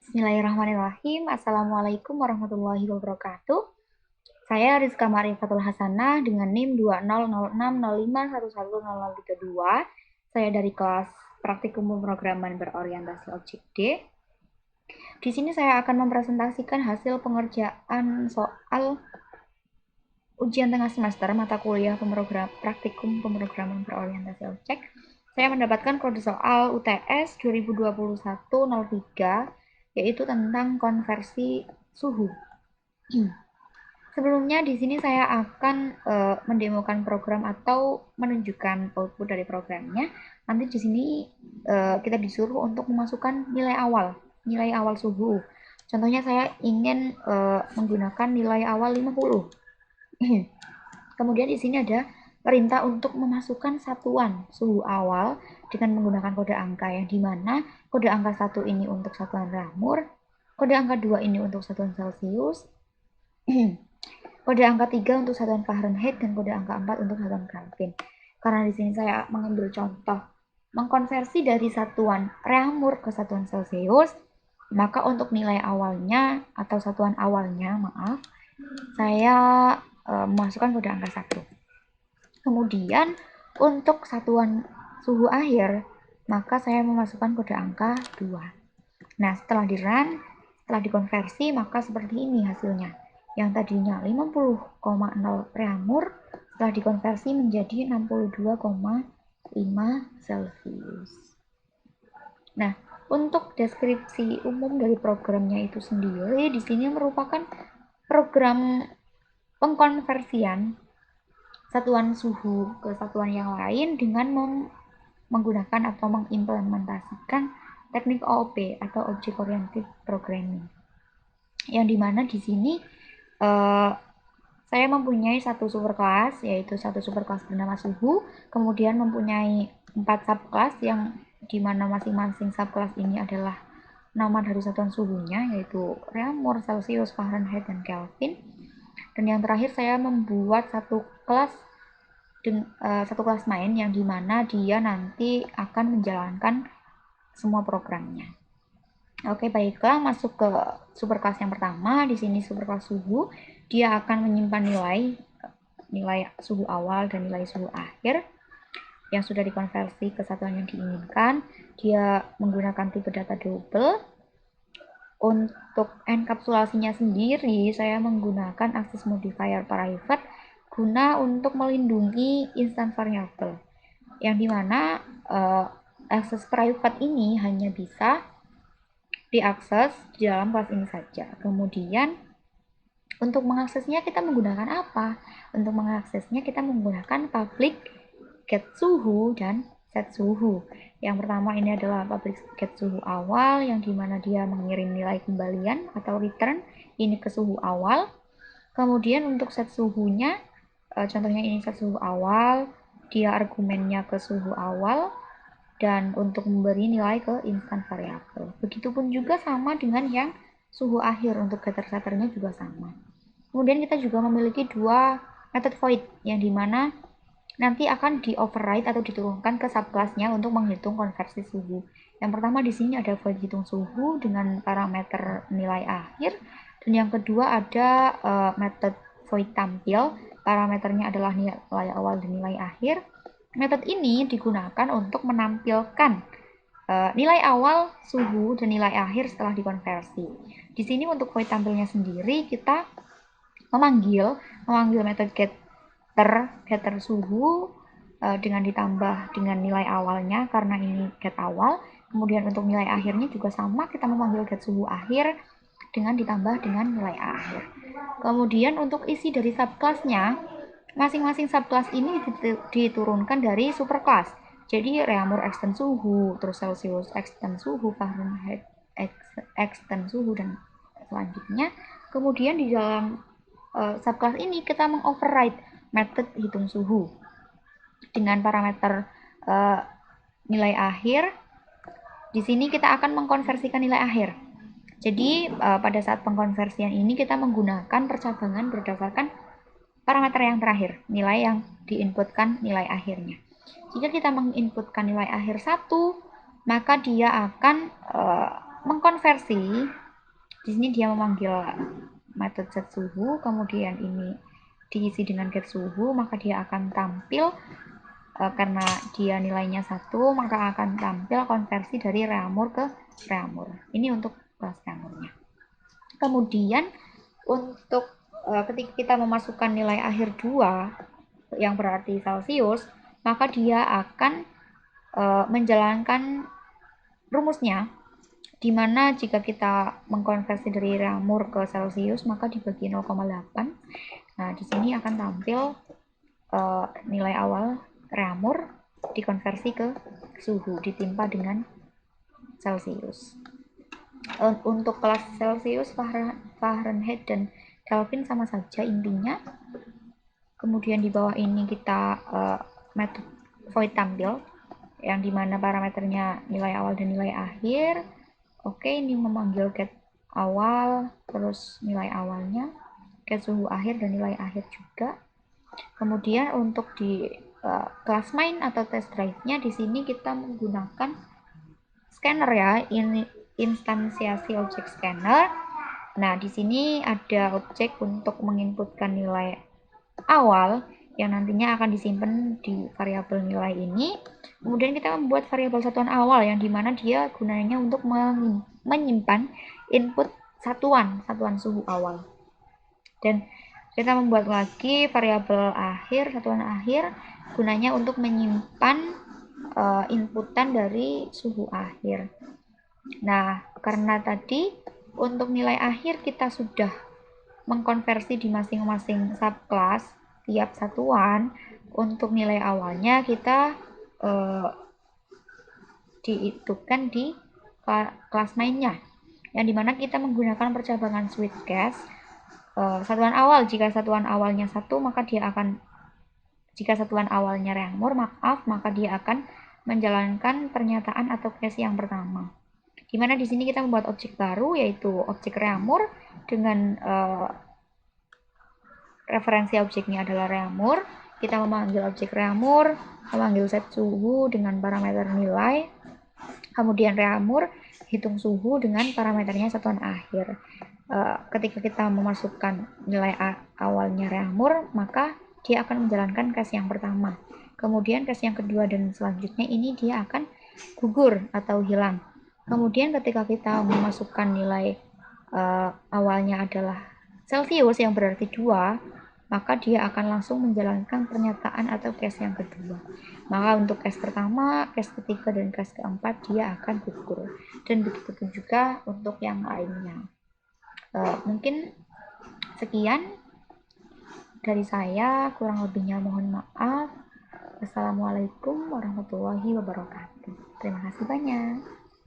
Bismillahirrahmanirrahim. Assalamualaikum warahmatullahi wabarakatuh. Saya Rizka Marifatul Hasanah dengan NIM 200605110032. Saya dari kelas Praktikum Pemrograman Berorientasi Objek D. Di sini saya akan mempresentasikan hasil pengerjaan soal ujian tengah semester mata kuliah Praktikum Pemrograman Berorientasi Objek. Saya mendapatkan kode soal UTS 2021-03 yaitu tentang konversi suhu. Sebelumnya di sini saya akan mendemokan program atau menunjukkan output dari programnya. Nanti di sini kita disuruh untuk memasukkan nilai awal suhu. Contohnya saya ingin menggunakan nilai awal 50. Kemudian di sini ada perintah untuk memasukkan satuan suhu awal dengan menggunakan kode angka, yang dimana kode angka 1 ini untuk satuan Rahamur, kode angka 2 ini untuk satuan Celcius, kode angka 3 untuk satuan Fahrenheit, dan kode angka 4 untuk satuan Kelvin. Karena di sini saya mengambil contoh mengkonversi dari satuan Rahamur ke satuan Celcius, maka untuk nilai awalnya atau satuan awalnya, saya memasukkan kode angka 1. Kemudian untuk satuan suhu akhir, maka saya memasukkan kode angka 2. Nah, setelah di-run, setelah dikonversi, maka seperti ini hasilnya. Yang tadinya 50,0 Rahamur, setelah dikonversi menjadi 62,5 Celcius. Nah, untuk deskripsi umum dari programnya itu sendiri, di sini merupakan program pengkonversian satuan suhu ke satuan yang lain dengan menggunakan atau mengimplementasikan teknik OOP atau Object Oriented Programming. Yang dimana di sini saya mempunyai satu superclass, yaitu satu superclass bernama suhu, kemudian mempunyai 4 subclass yang dimana masing-masing subclass ini adalah nama dari satuan suhunya, yaitu Rahamur, Celcius, Fahrenheit, dan Kelvin. Dan yang terakhir saya membuat satu kelas main yang dimana dia nanti akan menjalankan semua programnya. Oke, baiklah, masuk ke superclass yang pertama. Di sini superclass suhu, dia akan menyimpan nilai suhu awal dan nilai suhu akhir yang sudah dikonversi ke satuan yang diinginkan. Dia menggunakan tipe data double. Untuk enkapsulasinya sendiri, saya menggunakan access modifier private guna untuk melindungi instant variable, yang dimana access private ini hanya bisa diakses di dalam kelas ini saja. Kemudian untuk mengaksesnya kita menggunakan apa? Untuk mengaksesnya kita menggunakan public get suhu dan set suhu. Yang pertama ini adalah public get suhu awal, yang dimana dia mengirim nilai kembalian atau return ini ke suhu awal. Kemudian untuk set suhunya, contohnya ini set suhu awal, dia argumennya ke suhu awal, dan untuk memberi nilai ke instant variable. Begitupun juga sama dengan yang suhu akhir, untuk getter-setternya juga sama. Kemudian kita juga memiliki dua method void, yang dimana nanti akan di-override atau diturunkan ke subclassnya untuk menghitung konversi suhu. Yang pertama di sini ada void hitung suhu dengan parameter nilai akhir, dan yang kedua ada method void tampil, parameternya adalah nilai awal dan nilai akhir. Metode ini digunakan untuk menampilkan nilai awal, suhu, dan nilai akhir setelah dikonversi. Di sini untuk void tampilnya sendiri kita memanggil metode getter suhu dengan ditambah dengan nilai awalnya karena ini get awal. Kemudian untuk nilai akhirnya juga sama, kita memanggil get suhu akhir dengan ditambah dengan nilai akhir. Kemudian untuk isi dari subclassnya, masing-masing subclass ini diturunkan dari superclass. Jadi Rahamur extend suhu, terus Celsius extend suhu, Fahrenheit extend suhu, dan selanjutnya. Kemudian di dalam subclass ini kita mengoverride method hitung suhu dengan parameter nilai akhir. Di sini kita akan mengkonversikan nilai akhir. Jadi pada saat pengkonversian ini kita menggunakan percabangan berdasarkan parameter yang terakhir, nilai yang diinputkan nilai akhirnya. Jika kita menginputkan nilai akhir 1, maka dia akan konversi, di sini dia memanggil metode set suhu, kemudian ini diisi dengan get suhu, maka dia akan tampil karena dia nilainya 1, maka akan tampil konversi dari reamur ke reamur. Ini untuk kelas reamurnya. Kemudian untuk ketika kita memasukkan nilai akhir 2 yang berarti Celsius, maka dia akan menjalankan rumusnya, di mana jika kita mengkonversi dari reamur ke Celsius maka dibagi 0,8. Nah, di sini akan tampil nilai awal reamur dikonversi ke suhu ditimpa dengan Celsius. Untuk kelas Celsius, Fahrenheit dan Kelvin sama saja intinya. Kemudian di bawah ini kita metode void tampil, yang dimana parameternya nilai awal dan nilai akhir. Oke, ini memanggil get awal, terus nilai awalnya, get suhu akhir dan nilai akhir juga. Kemudian untuk di kelas main atau test drive-nya, di sini kita menggunakan scanner ya, ini instansiasi objek scanner. Nah, di sini ada objek untuk menginputkan nilai awal yang nantinya akan disimpan di variabel nilai ini. Kemudian kita membuat variabel satuan awal yang dimana dia gunanya untuk menyimpan input satuan suhu awal. Dan kita membuat lagi variabel akhir, satuan akhir, gunanya untuk menyimpan inputan dari suhu akhir. Nah, karena tadi untuk nilai akhir kita sudah mengkonversi di masing-masing subclass tiap satuan, untuk nilai awalnya kita dihitungkan di kelas mainnya, yang dimana kita menggunakan percabangan Sweetcast. Satuan awal, jika satuan awalnya 1, maka dia akan, jika satuan awalnya reamur, maka dia akan menjalankan pernyataan atau case yang pertama. Dimana di sini kita membuat objek baru, yaitu objek reamur dengan referensi objeknya adalah reamur. Kita memanggil objek reamur, memanggil set suhu dengan parameter nilai, kemudian reamur hitung suhu dengan parameternya satuan akhir. Ketika kita memasukkan nilai awalnya reamur, maka dia akan menjalankan case yang pertama. Kemudian case yang kedua dan selanjutnya ini dia akan gugur atau hilang. Kemudian ketika kita memasukkan nilai awalnya adalah Celsius yang berarti 2, maka dia akan langsung menjalankan pernyataan atau case yang kedua. Maka untuk case pertama, case ketiga, dan case keempat dia akan gugur. Dan begitu pun juga untuk yang lainnya. Mungkin sekian dari saya, kurang lebihnya mohon maaf. Wassalamualaikum warahmatullahi wabarakatuh. Terima kasih banyak.